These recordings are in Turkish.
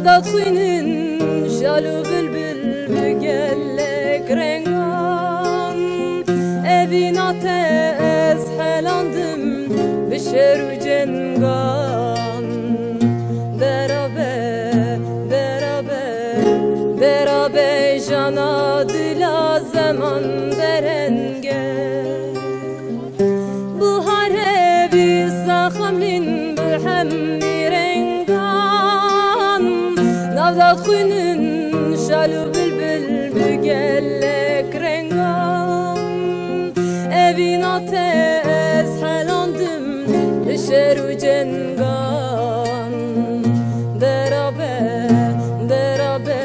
Navdat xuynin şalu bülbül bügellek rengan Evinate ez helandım bişeru cengan Derabe, derabe, derabe jana dila zaman derenge Buhare biz zahamlin bülhemni rengan Navdat xuynin şalu bülbül bügellek rengan Evinate ez helandım bişeru cengan Derabe, derabe,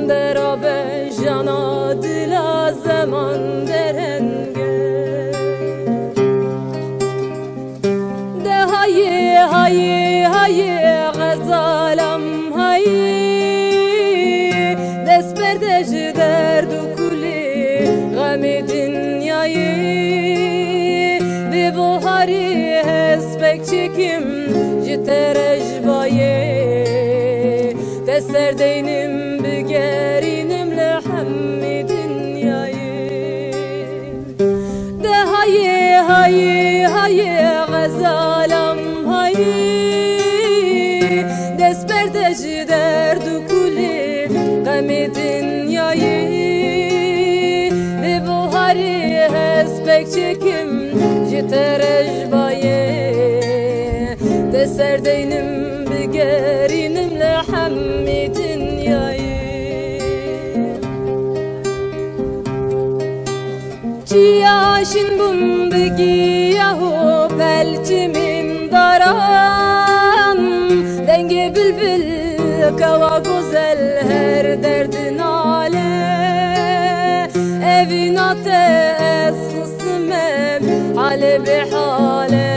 derabe jana dila zaman derenge De haye, haye, haye gazalam haye Desperdej derdu kuli gami dünyayı Ve buhari hesbek çekim jiterej baye Teserdeynim bügerinim lehammi dünyayı De haye, haye, haye gazalam haye Desperdej derdu kuli gami dünyayı Ve buhari hesbek çekim jiterej baye Teserdeynim bügerinim lehammi dünyayı Çiyaşin bum begiyahu pelçimim daran Denge bülbül kava güzel her derdin ale Evinate ez hısmem hale bihale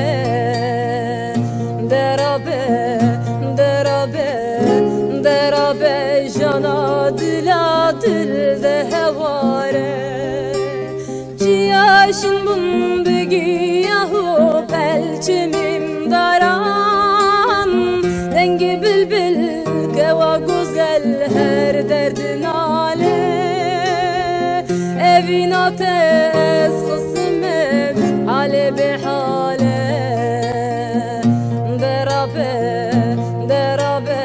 Derabe, derabe, derabe jana dila dilde hevare Ciyaşin bun begiyahu pelçimim daran Dengi bülbül keva güzel her derdin ale Evinate ez hısmem hale bihale Derabe, derabe,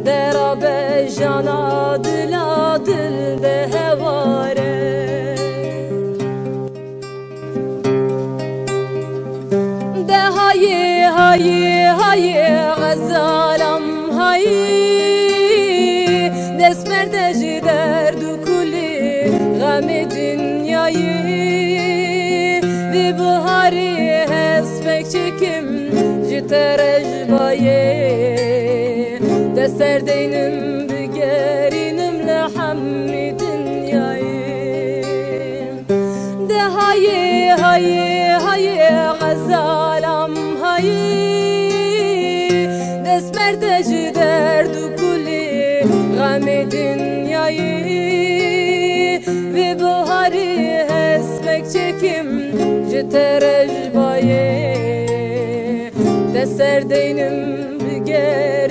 derabe jana dila dilde hevare De haye, haye, haye gazalam haye Desperdej derdu kuli gami dünyayı Ve buhari hesbek çekim jiterej baye Teserdeynim bügerinim lehammi dünyayı De haye, haye, haye gazalam haye Desperdej derdu kuli gami dünyayı Ve buhari hesbek çekim jiterej baye Teserdeynim bügerinim